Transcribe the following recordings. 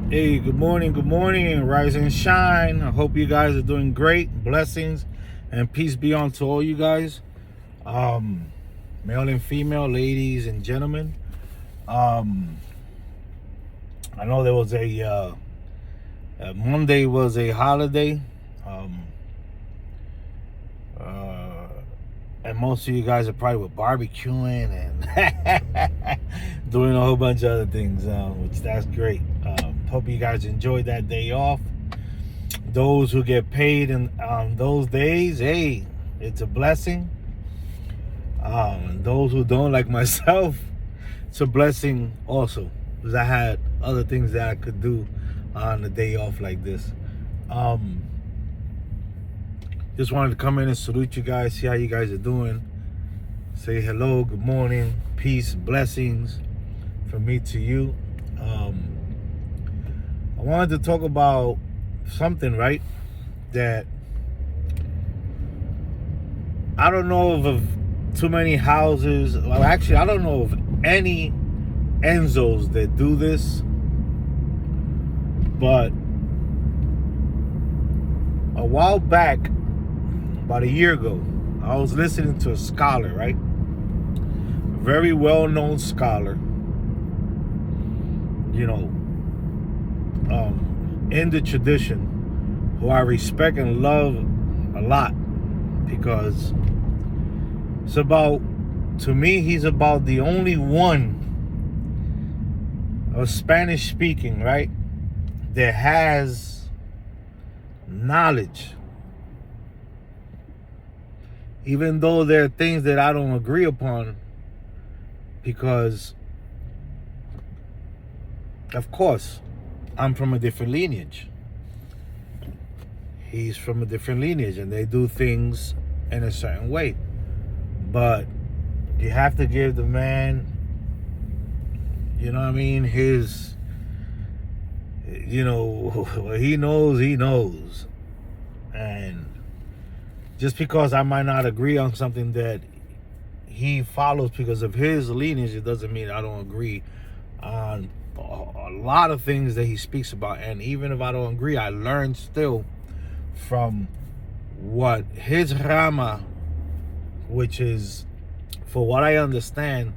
Hey, good morning, rise and shine. I hope you guys are doing great. Blessings and peace be unto all you guys, um, male and female, ladies and gentlemen. Um, I know there was Monday was a holiday, um, uh, and most of you guys are probably with barbecuing and doing a whole bunch of other things, which that's great. Hope you guys enjoyed that day off. Those who get paid in those days, hey, it's a blessing. And those who don't, like myself, it's a blessing also, because I had other things that I could do on a day off like this. Just wanted to come in and salute you guys, see how you guys are doing, say hello, good morning, peace, blessings from me to you. I wanted to talk about something, right, that I don't know of too many houses. Well, actually, I don't know of any Enzos that do this, but a while back, about a year ago, I was listening to a scholar, right, a very well-known scholar, in the tradition, who I respect and love a lot, because it's about, to me, he's about the only one of Spanish speaking, right, that has knowledge. Even though there are things that I don't agree upon, because, of course, I'm from a different lineage. He's from a different lineage, and they do things in a certain way. But you have to give the man, his, what he knows. And just because I might not agree on something that he follows because of his lineage, it doesn't mean I don't agree on a lot of things that he speaks about. And even if I don't agree, I learn still from what his rama, which is, for what I understand,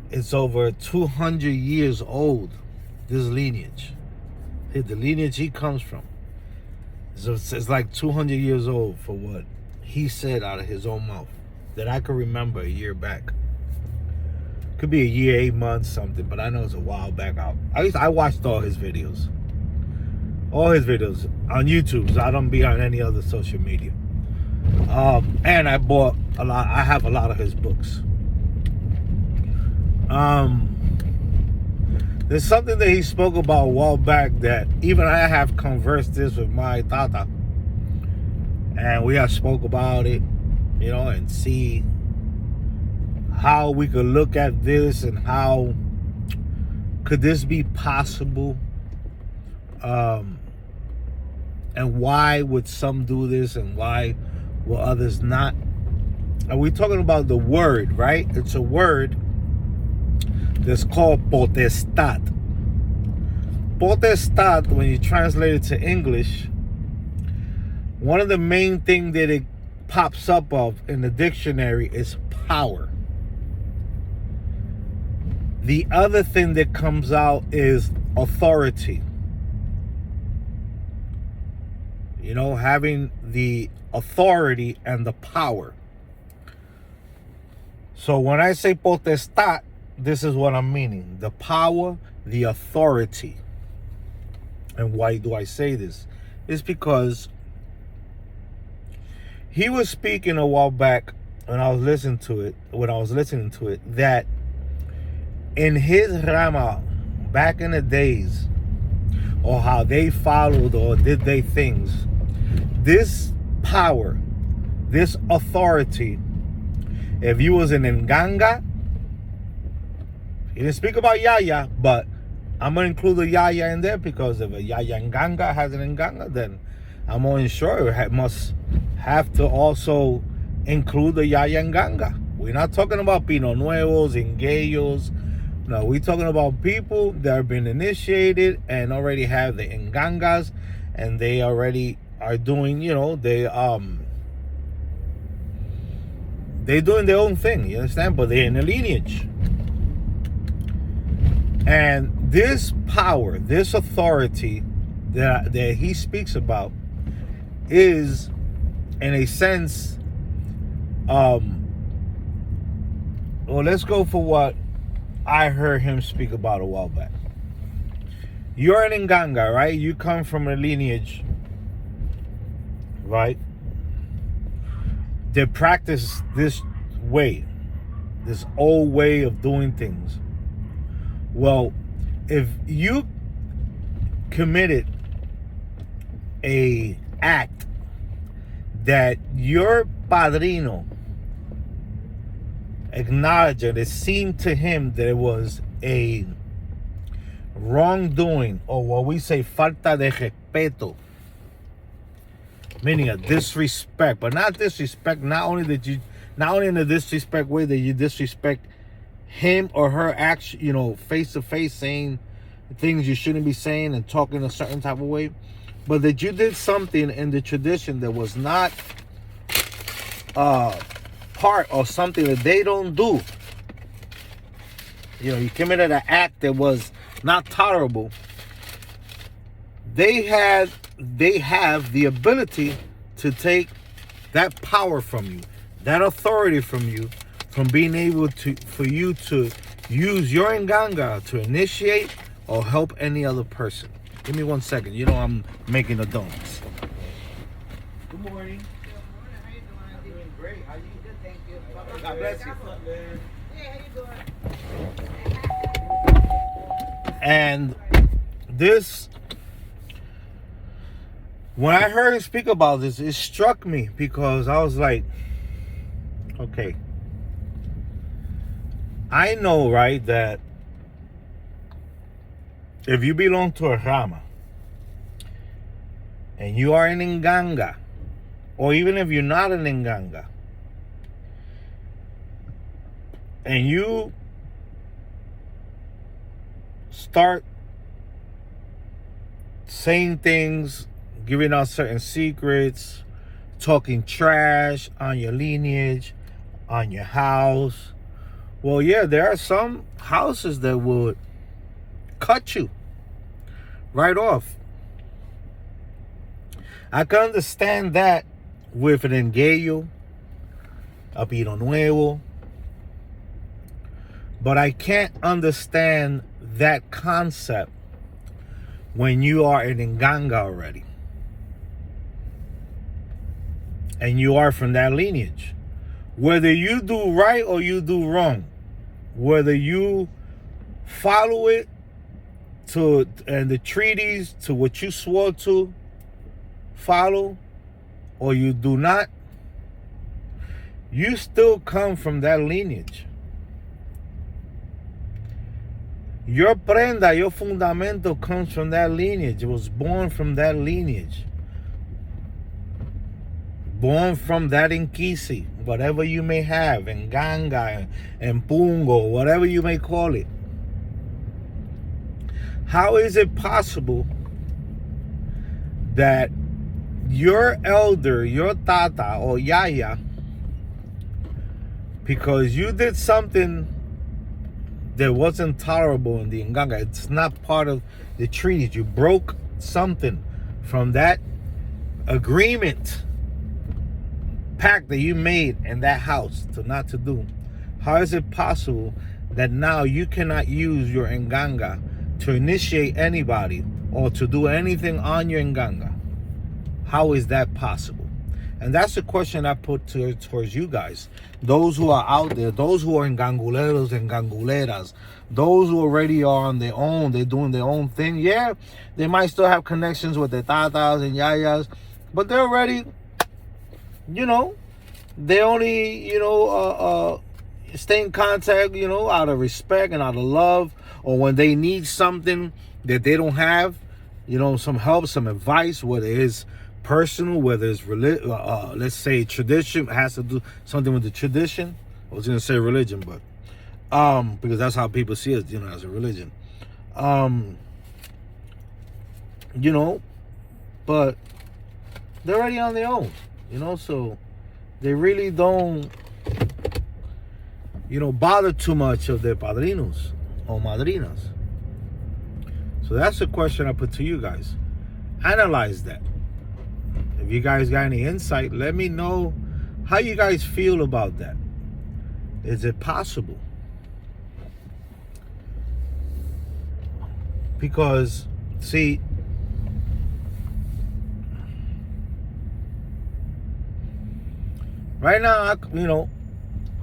it's over 200 years old, this lineage. The lineage he comes from. So it's like 200 years old, for what he said out of his own mouth, that I could remember a year back. Could be a year, 8 months, something, but I know it's a while back out. At least I watched all his videos. All his videos on YouTube, so I don't be on any other social media. And I bought a lot. I have a lot of his books. There's something that he spoke about a while back that even I have conversed this with my tata, and we have spoke about it, and see how we could look at this and how could this be possible, and why would some do this and why will others not. And we're talking about the word, right? It's a word that's called potestad. Potestad, when you translate it to English, one of the main things that it pops up of in the dictionary is power. The other thing that comes out is authority. Having the authority and the power. So when I say potestad, this is what I'm meaning. The power, the authority. And why do I say this? It's because he was speaking a while back when I was listening to it, that in his Rama, back in the days, or how they followed or did they things, this power, this authority, if you was an Nganga, he didn't speak about Yaya, but I'm going to include the Yaya in there, because if a Yaya Nganga has an Nganga, then I'm more sure it must have to also include the Yaya Nganga. We're not talking about Pino Nuevos, Ingayos, No, we're talking about people that have been initiated and already have the engangas, and they already are doing, they're doing their own thing, you understand? But they're in a lineage. And this power, this authority that he speaks about is, in a sense, well, let's go for what I heard him speak about a while back. You're an Nganga, right? You come from a lineage, right? They practice this way, this old way of doing things. Well, if you committed a act that your padrino acknowledged, it seemed to him that it was a wrongdoing, or what we say falta de respeto, meaning a disrespect, but not disrespect, not only in a disrespect way that you disrespect him or her action, face to face, saying things you shouldn't be saying and talking a certain type of way, but that you did something in the tradition that was not part of something that they don't do. You committed an act that was not tolerable. They have the ability to take that power from you, that authority from you, from being able for you to use your Nganga to initiate or help any other person. Give me 1 second. I'm making the donuts. Good morning. Good morning. How you doing? I'm doing great. How you? Good, thank you. God bless you. Hey, how you doing? And this, when I heard him speak about this, it struck me because I was like, okay, I know, right, that if you belong to a Rama and you are an Nganga, or even if you're not an Nganga, and you start saying things, giving out certain secrets, talking trash on your lineage, on your house, well, yeah, there are some houses that would cut you right off. I can understand that with an engayo, a pino nuevo, but I can't understand that concept when you are an Nganga already and you are from that lineage. Whether you do right or you do wrong, whether you follow it and the treaties to what you swore to follow, or you do not, you still come from that lineage. Your prenda, your fundamento comes from that lineage. It was born from that lineage. Born from that Inkisi, whatever you may have, Nganga, and Pungo, whatever you may call it. How is it possible that your elder, your tata or yaya, because you did something that wasn't tolerable in the Nganga, it's not part of the treaties, you broke something from that agreement, pact that you made in that house not to do, how is it possible that now you cannot use your Nganga to initiate anybody or to do anything on your Nganga? How is that possible? And that's the question I put towards you guys. Those who are out there, those who are Nganguleros and Nganguleras, those who already are on their own, they're doing their own thing. Yeah, they might still have connections with their tatas and yayas, but they're already, they only, stay in contact, out of respect and out of love, or when they need something that they don't have, some help, some advice, whether it's personal, whether it's let's say tradition, has to do something with the tradition. I was going to say religion, but Because that's how people see us, as a religion. Um, you know, but they're already on their own, so they really don't, bother too much of their padrinos or madrinas. So that's the question I put to you guys. Analyze that. If you guys got any insight, let me know how you guys feel about that. Is it possible? Because, see, right now,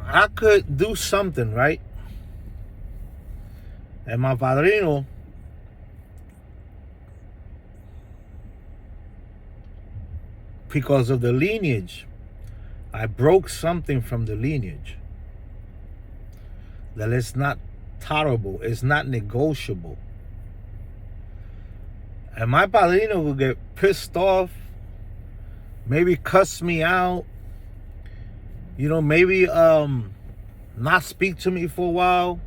I could do something, right? And my padrino, because of the lineage, I broke something from the lineage that it's not tolerable, it's not negotiable. And my padrino will get pissed off, maybe cuss me out, maybe not speak to me for a while,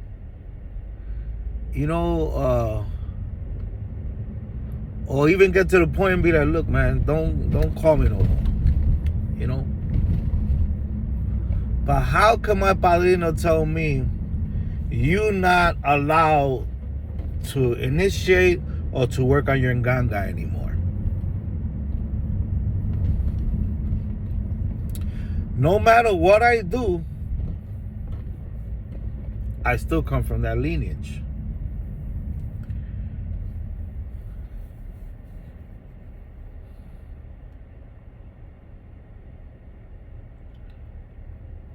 or even get to the point and be like, look, man, don't call me no more, But how can my padrino tell me you not allowed to initiate or to work on your nganga anymore? No matter what I do, I still come from that lineage.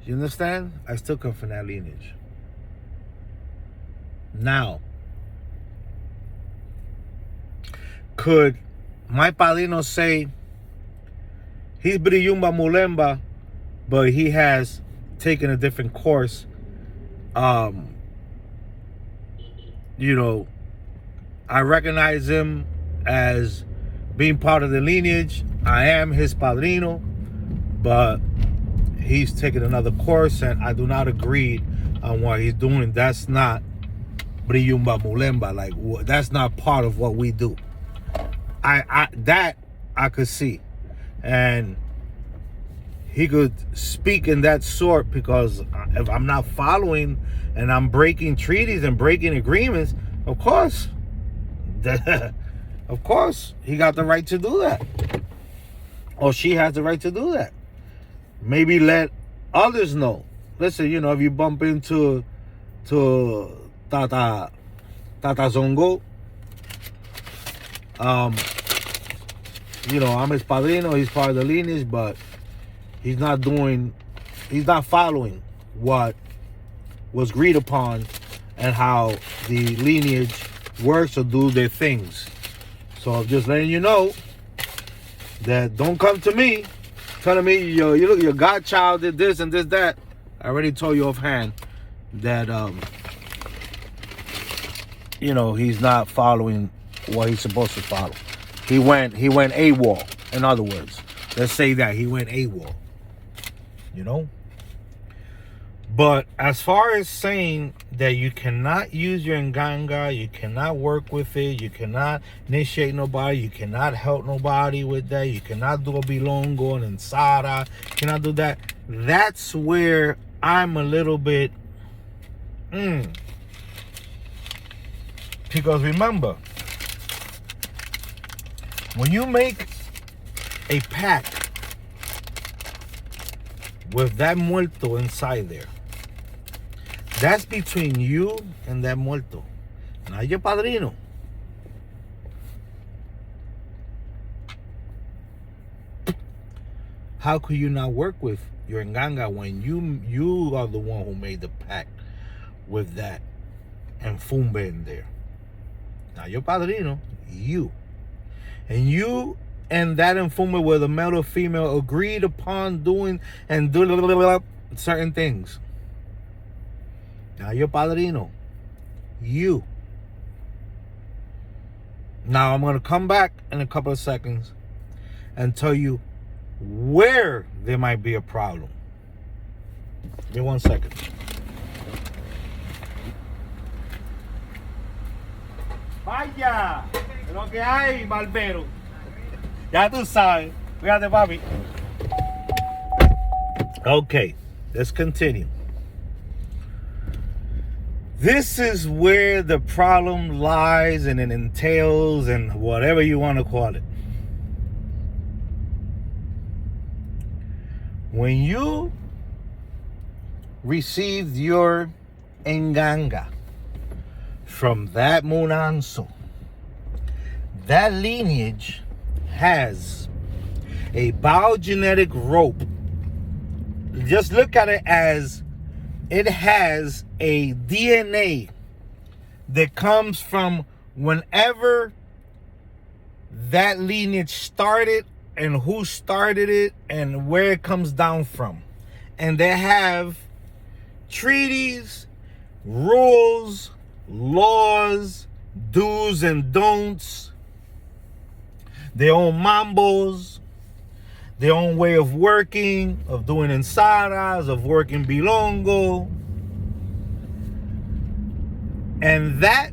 You understand? I still come from that lineage. Now, could my padrino say he's Briyumba Mulemba, but he has taken a different course? I recognize him as being part of the lineage. I am his padrino, but he's taken another course, and I do not agree on what he's doing. That's not Briyumba Mulemba. Like, that's not part of what we do. That I could see, and he could speak in that sort, because if I'm not following and I'm breaking treaties and breaking agreements, of course he got the right to do that, or she has the right to do that. Maybe let others know. Listen, if you bump into Tata Zongo, I'm his padrino, he's part of the lineage, but he's not following what was agreed upon and how the lineage works or do their things. So I'm just letting you know that don't come to me telling me your godchild did this and this, that. I already told you offhand that he's not following what he's supposed to follow. He went AWOL. In other words, let's say that he went AWOL. But as far as saying that you cannot use your nganga, you cannot work with it, you cannot initiate nobody, you cannot help nobody with that, you cannot do a bilongo and ensara, you cannot do that. That's where I'm a little bit, because remember, when you make a pact with that muerto inside there, that's between you and that muerto, not your padrino. How could you not work with your nganga when you are the one who made the pact with that and Fumbe in there? Not your padrino, you. And you and that Fumbe, where the male or female agreed upon doing certain things. Now your padrino, you. Now I'm going to come back in a couple of seconds and tell you where there might be a problem. Give me 1 second. Vaya, lo que hay, barbero. Ya tú sabes. Cuídate, papi. Okay, let's continue. This is where the problem lies and it entails and whatever you want to call it. When you received your enganga from that munanso, that lineage has a biogenetic rope. Just look at it as it has a DNA that comes from whenever that lineage started and who started it and where it comes down from. And they have treaties, rules, laws, do's and don'ts, their own mambos, their own way of working, of doing ensadas, of working bilongo. And that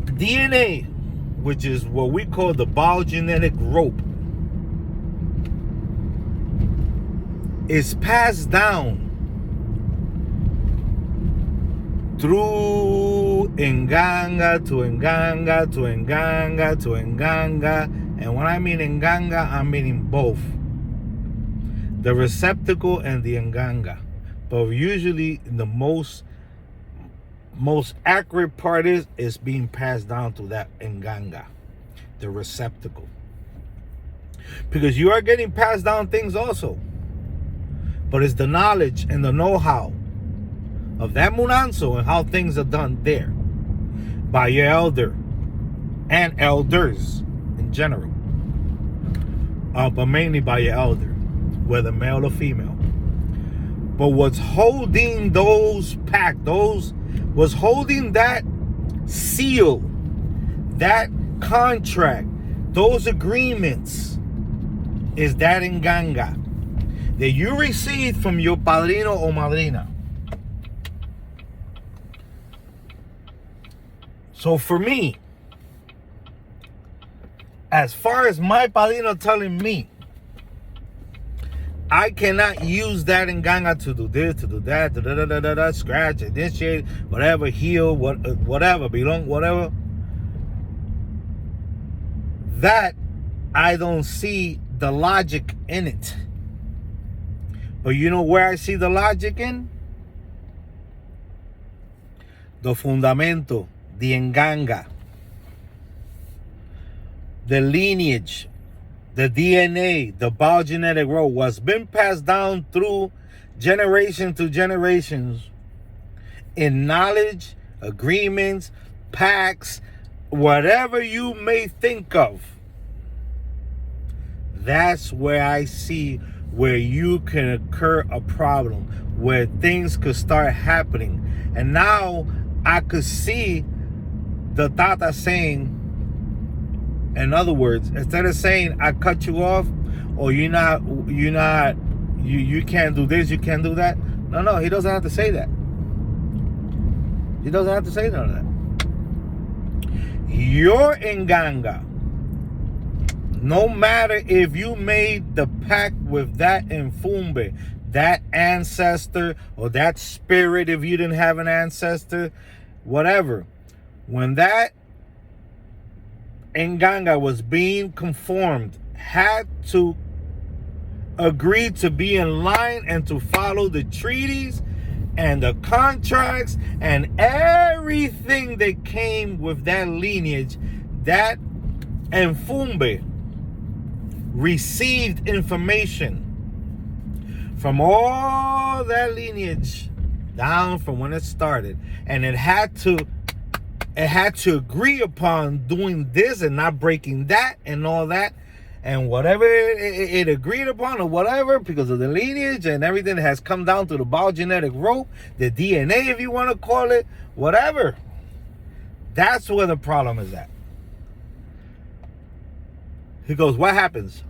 DNA, which is what we call the biogenetic rope, is passed down through enganga to enganga to enganga to enganga. And when I mean enganga, I'm meaning both the receptacle and the enganga. But usually the most accurate part is being passed down to that enganga, the receptacle. Because you are getting passed down things also. But it's the knowledge and the know-how of that munanso and how things are done there by your elder and elders in general. But mainly by your elder, whether male or female. But what's holding those was holding that seal, that contract, those agreements, is that enganga that you received from your padrino or madrina. So for me, as far as my padrino telling me, I cannot use that enganga to do this, to do that, scratch, initiate, whatever, heal, whatever, belong, whatever. That, I don't see the logic in it. But you know where I see the logic in? The fundamento, the enganga, the lineage, the DNA, the biogenetic rope was been passed down through generation to generations in knowledge, agreements, pacts, whatever you may think of. That's where I see where you can occur a problem, where things could start happening. And now I could see the Tata saying, in other words, instead of saying I cut you off, or you can't do this, you can't do that. No, he doesn't have to say that. He doesn't have to say none of that. Your enganga, no matter if you made the pact with that infumbe, that ancestor, or that spirit, if you didn't have an ancestor, whatever, when that enganga was being conformed, had to agree to be in line and to follow the treaties and the contracts and everything that came with that lineage. That enfumbe received information from all that lineage down from when it started, and it had to agree upon doing this and not breaking that and all that, and whatever it agreed upon or whatever, because of the lineage and everything that has come down to the biogenetic rope, the DNA, if you want to call it, whatever. That's where the problem is at. He goes, what happens?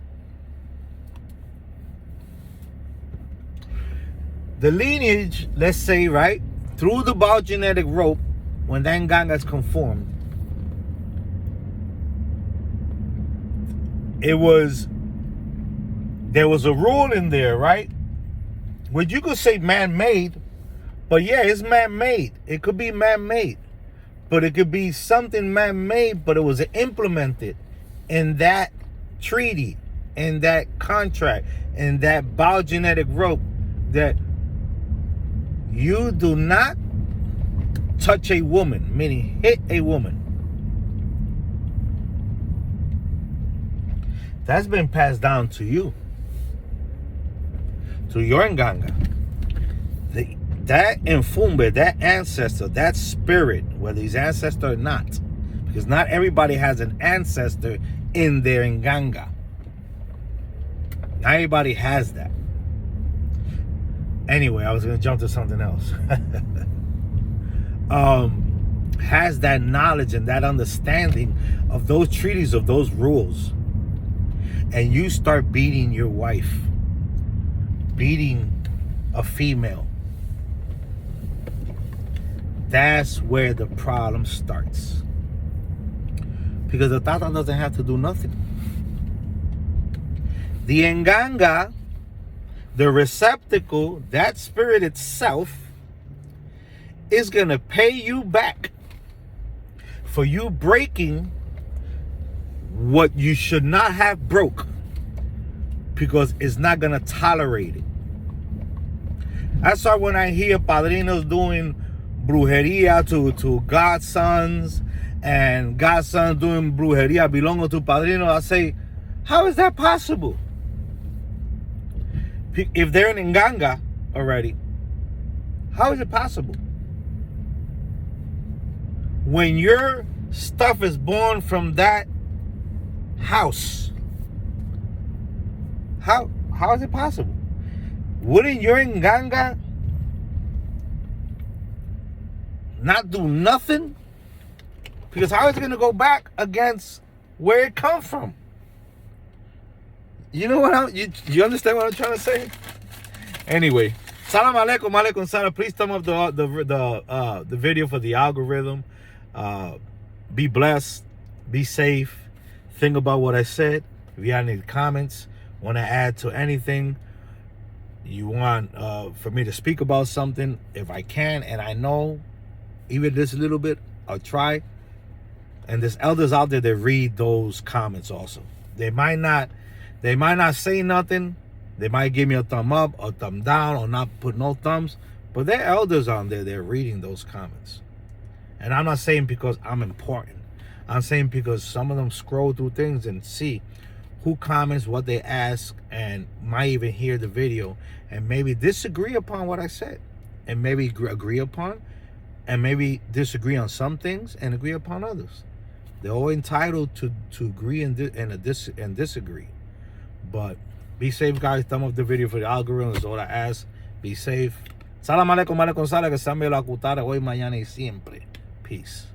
The lineage, let's say, right, through the biogenetic rope, when that enganga is conformed, there was a rule in there, right? Which you could say man-made, but yeah, it's man-made. It could be man-made, but it could be something man-made, but it was implemented in that treaty, in that contract, in that biogenetic rope, that you do not touch a woman, meaning hit a woman. That's been passed down to you, to your nganga. That infumbe, that ancestor, that spirit, whether he's ancestor or not, because not everybody has an ancestor in their nganga. Not everybody has that. Anyway, I was going to jump to something else. Has that knowledge and that understanding of those treaties, of those rules. And you start beating your wife, beating a female. That's where the problem starts. Because the Tata doesn't have to do nothing. The Nganga, the receptacle, that spirit itself, is going to pay you back for you breaking what you should not have broke, because it's not going to tolerate it. That's why when I hear padrinos doing brujeria to godsons, and godsons doing brujeria belonging to padrinos, I say, how is that possible? If they're in Nganga already, how is it possible? When your stuff is born from that house, how is it possible? Wouldn't your Nganga not do nothing? Because how is it going to go back against where it come from? You know what you understand what I'm trying to say? Anyway, salam alaikum, alaikum salam. Please thumb up the video for the algorithm. Be blessed, be safe. Think about what I said. If you have any comments, want to add to anything, you want for me to speak about something, if I can, and I know even this little bit, I'll try. And there's elders out there that read those comments also. They might not say nothing. They might give me a thumb up or thumb down or not put no thumbs. But there are elders on there, they're reading those comments. And I'm not saying because I'm important. I'm saying because some of them scroll through things and see who comments, what they ask, and might even hear the video and maybe disagree upon what I said. And maybe agree upon, and maybe disagree on some things and agree upon others. They're all entitled to agree and disagree. But be safe, guys. Thumb up the video for the algorithm is all I ask. Be safe. Salam alaikum, alaikum salam, que se me lo acutare hoy, mañana y siempre. Peace.